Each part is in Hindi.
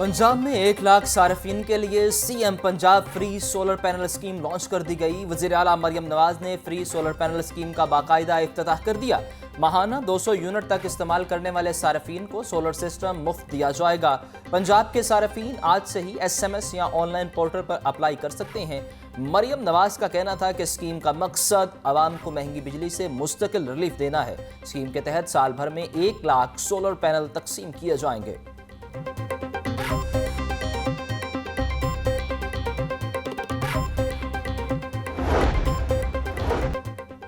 पंजाब में 1 लाख सार्फिन के लिए CM Punjab free solar panel scheme launch कर दी गई। वज़ीर आला मरियम नवाज ने फ्री सोलर पैनल स्कीम का बाकायदा इफ्तिताह कर दिया। माहाना 200 यूनिट तक इस्तेमाल करने वाले सार्फिन को सोलर सिस्टम मुफ्त दिया जाएगा। पंजाब के सार्फिन आज से ही SMS या ऑनलाइन पोर्टल पर अप्लाई कर सकते हैं। मरियम नवाज का कहना था कि स्कीम का मकसद आवाम को महंगी बिजली से मुस्तकिल रिलीफ देना है। स्कीम के तहत साल भर में 1 लाख सोलर पैनल तकसीम किए जाएंगे।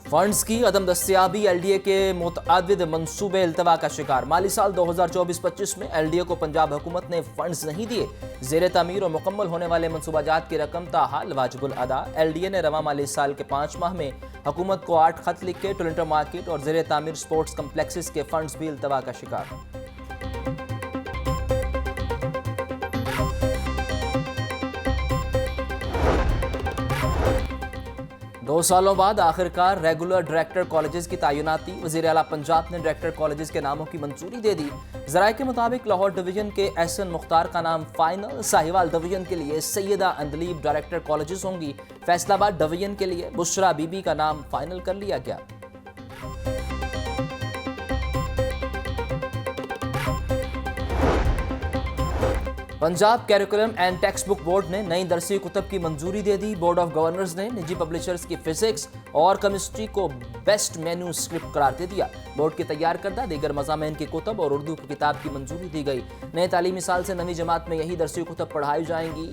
फंड्स की अदम दस्तियाबी LDA के मुतअद्दिद मंसूबे इल्तवा का शिकार। माली साल 2024-25 में LDA को पंजाब हुकूमत ने फंड्स नहीं दिए। ज़ेर तामीर और मुकम्मल होने वाले मनसूबाजात की रकम ताहाल वाजिबुल अदा। LDA ने रवा माली साल के 5 माह में हुकूमत को 8 खत लिखे। टोरंटो मार्केट और ज़ेर तामीर स्पोर्ट्स कम्प्लेक्सेस के फंड्स भी इल्तवा का शिकार। 2 सालों बाद आखिरकार रेगुलर डायरेक्टर कॉलेजेस की तैनाती। वज़ीर आला पंजाब ने डायरेक्टर कॉलेजेस के नामों की मंजूरी दे दी। ज़राए के मुताबिक लाहौर डिवीजन के एहसन मुख्तार का नाम फाइनल। साहिवाल डिवीजन के लिए सैयदा अंदलीब डायरेक्टर कॉलेजेस होंगी। फैसलाबाद डिवीजन के लिए बुशरा बीबी का नाम फाइनल कर लिया गया। Punjab curriculum and text book board ने नई दरसी कुतब की मंजूरी दे दी। बोर्ड ऑफ गवर्नर्स ने निजी पब्लिशर्स की फिजिक्स और केमिस्ट्री को बेस्ट मेन्यू स्क्रिप्ट करार दे दिया। बोर्ड की तैयार करदा दीगर मज़ामीन की कुतब और उर्दू की किताब की मंजूरी दी गई। नए तालीमी साल से नवी जमात में यही दरसी कुतब पढ़ाई जाएंगी।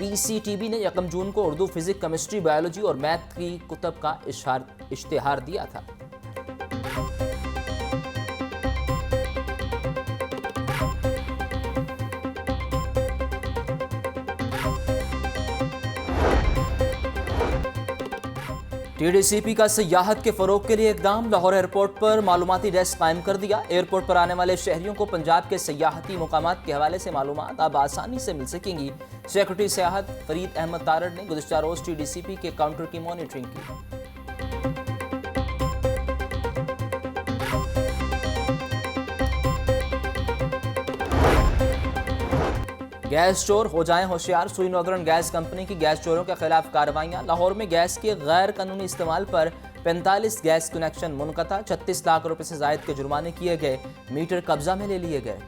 PCTB ने 1 जून को उर्दू, फिजिक्स, केमिस्ट्री, बायोलॉजी और मैथ की कुतब का इश्तिहार दिया था। TDCP का सयाहत के फरोग के लिए इकदाम। लाहौर एयरपोर्ट पर मालूमाती डेस्क कायम कर दिया। एयरपोर्ट पर आने वाले शहरियों को पंजाब के सयाहती मुकामात के हवाले से मालूमात अब आसानी से मिल सकेंगी। सेक्रेटरी सयाहत फरीद अहमद तारड़ ने गुज़िश्ता रोज TDCP के काउंटर की मॉनिटरिंग की। गैस चोर हो जाएं होशियार। सुई नॉर्दर्न गैस कंपनी की गैस चोरों के खिलाफ कार्रवाइयां। लाहौर में गैस के गैर कानूनी इस्तेमाल पर 45 गैस कनेक्शन मुनक़ता। 36 लाख रुपए से जायद के जुर्माने किए गए। मीटर कब्जा में ले लिए गए।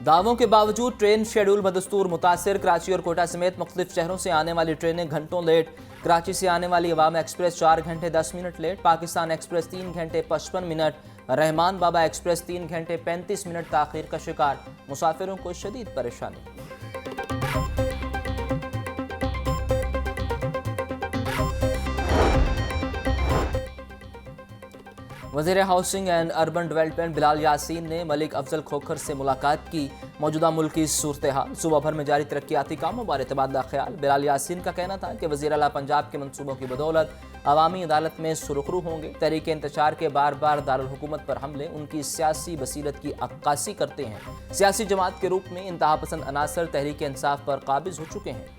दावों के बावजूद ट्रेन शेड्यूल बदस्तूर मुतासिर। कराची और कोटा समेत मुख्तलिफ शहरों से आने वाली ट्रेनें घंटों लेट। कराची से आने वाली अवाम एक्सप्रेस 4 घंटे 10 मिनट लेट। पाकिस्तान एक्सप्रेस 3 घंटे 55 मिनट। रहमान बाबा एक्सप्रेस 3 घंटे 35 मिनट ताखीर का शिकार। मुसाफिरों को शदीद परेशानी। वज़ीर housing and urban development Bilal Yasin ने मलिक अफजल खोखर से मुलाकात की। मौजूदा मुल्क की सूरत हाल, सूबा भर में जारी तरक्याती कामों बारे तबादला ख्याल। बिलाल यासीन का कहना था कि वज़ीर आला पंजाब के मनसूबों की बदौलत अवामी अदालत में सुरखरू होंगे। तहरीक इंतशार के बार बार दारुल हुकूमत पर हमले उनकी सियासी बसीरत की अक्कासी करते हैं। सियासी जमात के रूप में इंतहा पसंद अनासर तहरीक इंसाफ पर काबिज हो चुके हैं।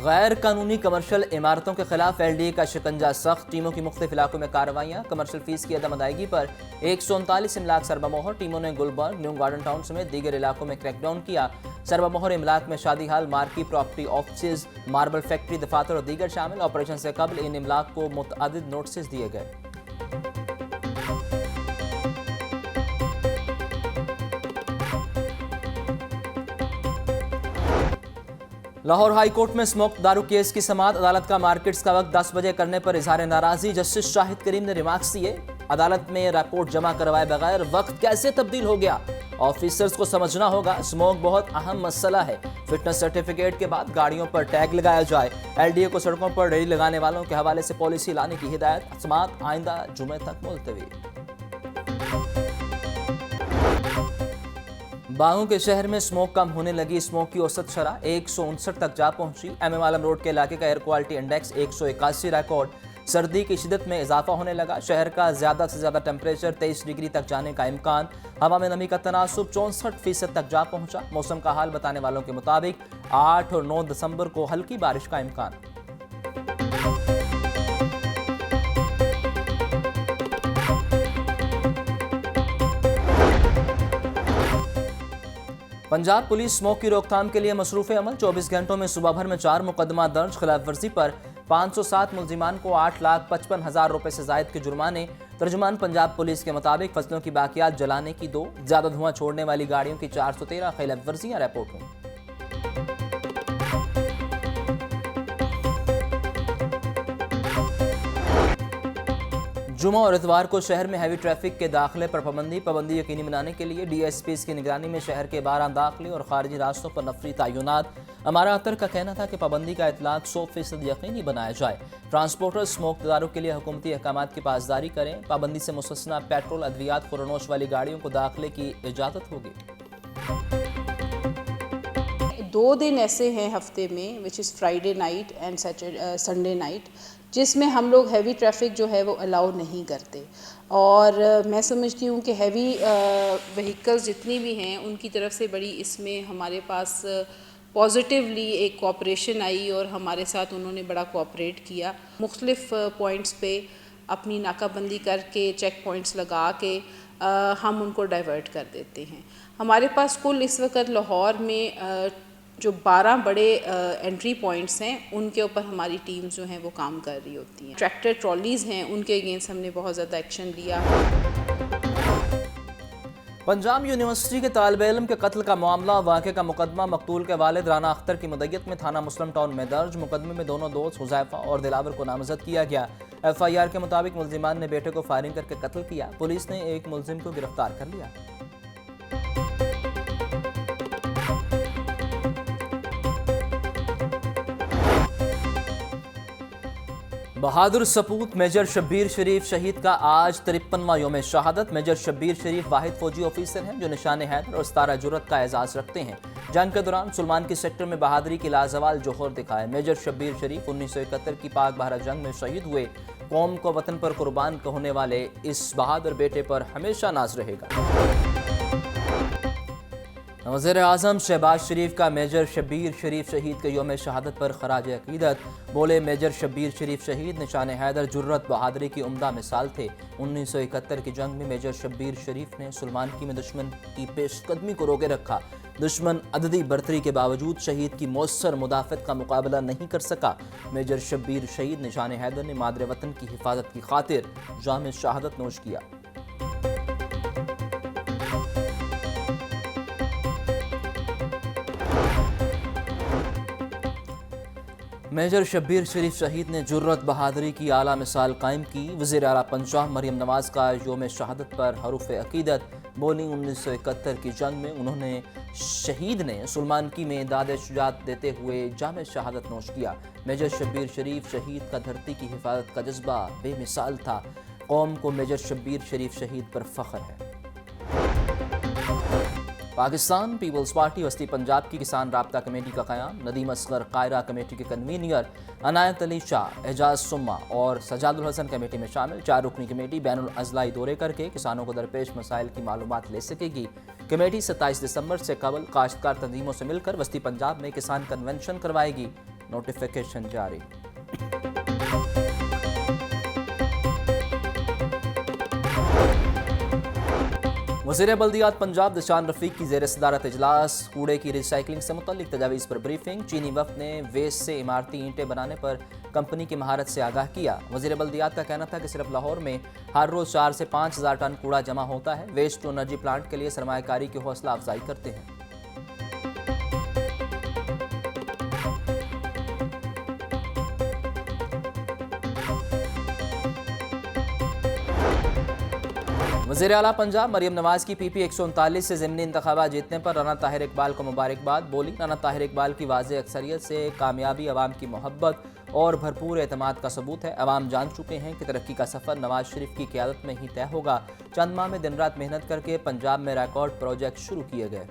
गैर कानूनी कमर्शियल इमारतों के खिलाफ LDA का शिकंजा सख्त। टीमों की मुख्तलिफ इलाकों में कार्रवाइयाँ। कमर्शियल फीस की अदम अदायगी पर 139 इमलाक सरबमोहर। टीमों ने गुलबर्ग, न्यू गार्डन टाउन समेत दीगर इलाकों में क्रैकडाउन किया। सरबमोहर इमलाक में शादी हाल, marquee property, office, marble factory, दफातर और दीगर शामिल। ऑपरेशन से कबल इन इमलाक को मुतअद्दिद नोटिस दिए गए। लाहौर हाई कोर्ट में स्मोक दारू केस की समाअत। अदालत का मार्केट्स का वक्त 10 बजे करने पर इजहार नाराजगी। जस्टिस शाहिद करीम ने रिमार्क्स दिए, अदालत में रिपोर्ट जमा करवाए बगैर वक्त कैसे तब्दील हो गया। ऑफिसर्स को समझना होगा स्मोक बहुत अहम मसला है। फिटनेस सर्टिफिकेट के बाद गाड़ियों पर टैग लगाया जाए। LDA को सड़कों पर रेडी लगाने वालों के हवाले से पॉलिसी लाने की हिदायत। समाअत आइंदा जुमे तक मुलतवी। बागों के शहर में स्मोक कम होने लगी। स्मोक की औसत शरह 159 तक जा पहुंची। MM आलम रोड के इलाके का एयर क्वालिटी इंडेक्स 181 रिकॉर्ड। सर्दी की शिद्दत में इजाफा होने लगा। शहर का ज्यादा से ज्यादा टेम्परेचर 23 डिग्री तक जाने का इम्कान। हवा में नमी का तनासुब 64% तक जा पहुंचा। मौसम का हाल बताने वालों के मुताबिक 8 और 9 दिसंबर को हल्की बारिश का इम्कान। पंजाब पुलिस स्मोक की रोकथाम के लिए मसरूफ अमल। 24 घंटों में सुबह भर में 4 मुकदमा दर्ज। खिलाफ वर्जी पर 507 मुलजिमान को 8,55,000 रुपए से जायद के जुर्माने। तर्जुमान पंजाब पुलिस के मुताबिक फसलों की बाकियात जलाने की 2, ज्यादा धुआं छोड़ने वाली गाड़ियों की 413 खिलाफ वर्जियां रिपोर्ट हुई। जुमा और इतवार को शहर में हैवी ट्रैफिक के दाखिले पर पाबंदी यकीनी बनाने के लिए डीएसपी की निगरानी में शहर के 12 दाखिले और खारजी रास्तों पर नफरी तयनात। अमारा अख्तर का कहना था कि पाबंदी का इतलाक 100% यकीनी बनाया जाए। ट्रांसपोर्टर स्मोकदारों के लिए हुकूमती अहकाम की पासदारी करें। पाबंदी से मुस्तस्ना पेट्रोल, अद्वियात, खुरनोश वाली गाड़ियों को दाखिले की इजाज़त होगी। 2 दिन ऐसे हैं हफ्ते में, which is Friday night and Sunday night, जिसमें हम लोग हैवी ट्रैफिक जो है वो अलाउ नहीं करते। और मैं समझती हूँ कि हैवी व्हीकल्स जितनी भी हैं उनकी तरफ से बड़ी इसमें हमारे पास पॉजिटिवली एक कोऑपरेशन आई और हमारे साथ उन्होंने बड़ा कोऑपरेट किया। मुख्तलिफ पॉइंट्स पे अपनी नाकाबंदी करके, चेक पॉइंट्स लगा के हम उनको डाइवर्ट कर देते हैं। हमारे पास कुल इस वक्त लाहौर में जो 12 बड़े एंट्री पॉइंट्स हैं उनके ऊपर हमारी टीम जो हैं वो काम कर रही होती हैं। ट्रैक्टर ट्रॉलीज़ हैं, उनके अगेंस्ट हमने बहुत ज़्यादा एक्शन लिया। पंजाब यूनिवर्सिटी के तालिब इल्म के कत्ल का मामला, वाक़े का मुकदमा मकतूल के वालिद राना अख्तर की मुद्दत में थाना मुस्लिम टाउन में दर्ज। मुकदमे में दोनों दोस्त हुज़ैफा और दिलावर को नामजद किया गया। FIR के मुताबिक मुलजिमान ने बेटे को फायरिंग करके कत्ल किया। पुलिस ने एक मुलजिम को गिरफ्तार कर लिया। बहादुर सपूत मेजर शब्बीर शरीफ शहीद का आज 53वां यौम शहादत। मेजर शब्बीर शरीफ वाहिद फौजी ऑफिसर हैं जो निशान हैदर और सितारा जुर्रत का एजाज रखते हैं। जंग के दौरान सुलमान की सेक्टर में बहादुरी की लाजवाल जोहर दिखाए। मेजर शब्बीर शरीफ 1971 की पाक भारत जंग में शहीद हुए। कौम को वतन पर कुर्बान होने वाले इस बहादुर बेटे पर हमेशा नाज रहेगा। वज़ीर आज़म शहबाज शरीफ का मेजर शब्बीर शरीफ शहीद के यौम शहादत पर खराज अकीदत। बोले, मेजर शब्बीर शरीफ शहीद निशान हैदर, जुर्रत, बहादुरी की उम्दा मिसाल थे। 1971 की जंग में मेजर शब्बीर शरीफ ने सुलमानकी में दुश्मन की पेशकदमी को रोके रखा। दुश्मन अददी बर्तरी के बावजूद शहीद की मौसर मुदाफ़त का मुकाबला नहीं कर सका। मेजर शब्बीर शहीद निशान हैदर ने मादरे वतन की हिफाजत की खातिर जाम शहादत नोश किया। मेजर शब्बीर शरीफ शहीद ने जुर्रत, बहादुरी की आला मिसाल कायम की। वज़ीर आला पंजाब मरियम नवाज़ का यौम शहादत पर हरूफ अकीदत। बोली, 1971 की जंग में उन्होंने शहीद ने सुलमानकी में दाद शुजात देते हुए जाम शहादत नोश किया। मेजर शब्बीर शरीफ शहीद का धरती की हिफाजत का जज्बा बेमिसाल था। कौम को मेजर शब्बीर शरीफ शहीद पर फ़ख्र है। पाकिस्तान पीपल्स पार्टी वस्ती पंजाब की किसान राब्ता कमेटी का क़याम। नदीम असगर कायरा कमेटी के कन्वीनियर, अनायत अली शाह, एजाज सुम्मा और सजादुल हसन कमेटी में शामिल। 4 रुकनी कमेटी बैनुल अज़लाई दौरे करके किसानों को दरपेश मसाइल की मालूमात ले सकेगी। कमेटी 27 दिसंबर से कबल काश्तकार तंजीमों से मिलकर वस्ती पंजाब में किसान कन्वेंशन करवाएगी। नोटिफिकेशन जारी। वज़ीर बल्दियात पंजाब दिशान रफ़ीक की ज़ेर सदारत इजलास। कूड़े की रिसाइकलिंग से मुतल्लिक तजावीज़ पर ब्रीफिंग। चीनी वफ़द ने वेस्ट से इमारती ईंटें बनाने पर कंपनी की महारत से आगाह किया। वज़ीर बल्दियात का कहना था कि सिर्फ लाहौर में हर रोज़ 4 से 5 हज़ार टन कूड़ा जमा होता है। वेस्ट टू एनर्जी प्लांट के लिए सरमायाकारी की हौसला अफजाई करते हैं। वज़ीर आला पंजाब मरियम नवाज़ की PP 139 से ज़िमनी इंतखाबात जीतने पर राना ताहिर इकबाल को मुबारकबाद। बोली, राना ताहिर इकबाल की वाज़ेह अक्सरियत से कामयाबी अवाम की मोहब्बत और भरपूर एतमाद का सबूत है। अवाम जान चुके हैं कि तरक्की का सफ़र नवाज शरीफ की क़यादत में ही तय होगा। चंद माह में दिन रात मेहनत करके पंजाब में रिकॉर्ड प्रोजेक्ट शुरू किए गए।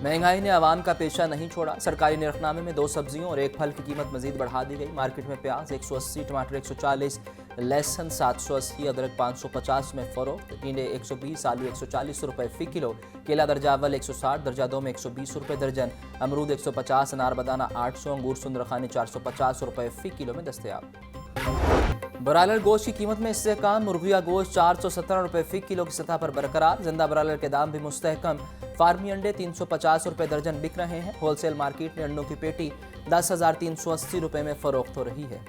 महंगाई ने आवाम का पेशा नहीं छोड़ा। सरकारी निरखनामे में 2 सब्जियों और 1 फल की कीमत मजीद बढ़ा दी गई। मार्केट में प्याज 180, टमाटर 140, लहसुन 780, अदरक 550 में फरोख्त, टिंडे 120, आलू 140 रुपये फ़ी किलो, केला दर्जा अव्वल 160, दर्जा 2 में 120 रुपये दर्जन, अमरूद 150, अनार बनाना 800, अंगूर सुंदरखानी 450 रुपये फ़ी किलो में दस्तयाब। ब्रायलर गोश्त की कीमत में इस्तेहकाम। मुर्गिया गोश्त 417 रुपये फ़ी किलो की सतह पर बरकरार। जिंदा ब्रायलर के दाम भी मुस्तहकम। फार्मी अंडे 350 रुपये दर्जन बिक रहे हैं। होलसेल मार्केट में अंडों की पेटी 10,380 रुपये में फरोख्त हो रही है।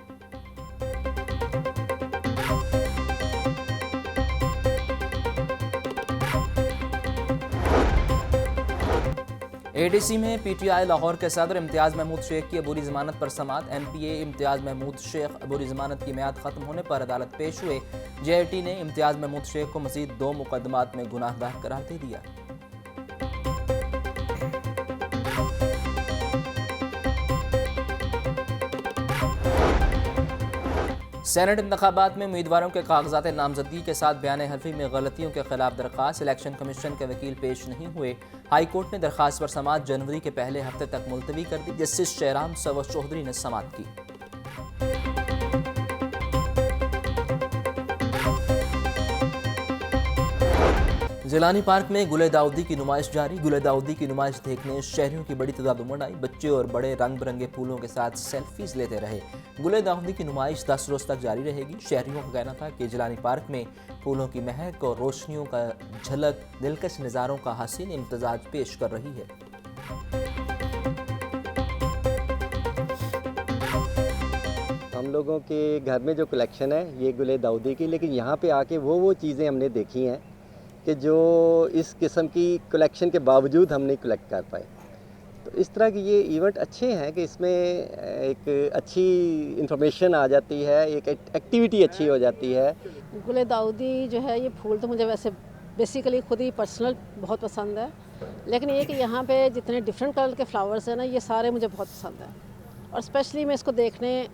एडीसी में पीटीआई लाहौर के सदर इम्तियाज़ महमूद शेख की अबूरी जमानत पर समाअत। एमपीए इम्तियाज़ महमूद शेख अबूरी जमानत की मियाद खत्म होने पर अदालत पेश हुए। जेआईटी ने इम्तियाज़ महमूद शेख को मजीद 2 मुकदमात में गुनाहगार करार दे दिया। सेनेट इंतखाबात में उम्मीदवारों के कागजात नामजदगी के साथ बयान हल्फी में गलतियों के खिलाफ दरख्वास्त। इलेक्शन कमीशन के वकील पेश नहीं हुए। हाई कोर्ट ने दरख्वास्त पर समाअत जनवरी के पहले हफ्ते तक मुलतवी कर दी। जस्टिस शहराम सवर चौधरी ने समाअत की। जिलानी पार्क में गुले दाऊदी की नुमाइश जारी। गुले दाऊदी की नुमाइश देखने शहरियों की बड़ी तादाद उमड़ आई। बच्चे और बड़े रंग बिरंगे फूलों के साथ सेल्फीज लेते रहे। गुले दाऊदी की नुमाइश 10 रोज तक जारी रहेगी। शहरियों का कहना था कि जिलानी पार्क में फूलों की महक और रोशनियों का झलक दिलकश नज़ारों का हसीन इम्तजाज पेश कर रही है। हम लोगों के घर में जो कलेक्शन है ये गुले दाऊदी की, लेकिन यहाँ पे आके वो चीज़ें हमने देखी हैं कि जो इस किस्म की कलेक्शन के बावजूद हम नहीं कलेक्ट कर पाए। तो इस तरह की ये इवेंट अच्छे हैं कि इसमें एक अच्छी इंफॉर्मेशन आ जाती है, एक एक्टिविटी अच्छी हो जाती है। गुले दाऊदी जो है ये फूल तो मुझे वैसे बेसिकली खुद ही पर्सनल बहुत पसंद है, लेकिन ये कि यहाँ पे जितने डिफरेंट कलर के फ्लावर्स हैं ना, ये सारे मुझे बहुत पसंद है और स्पेशली मैं इसको देखने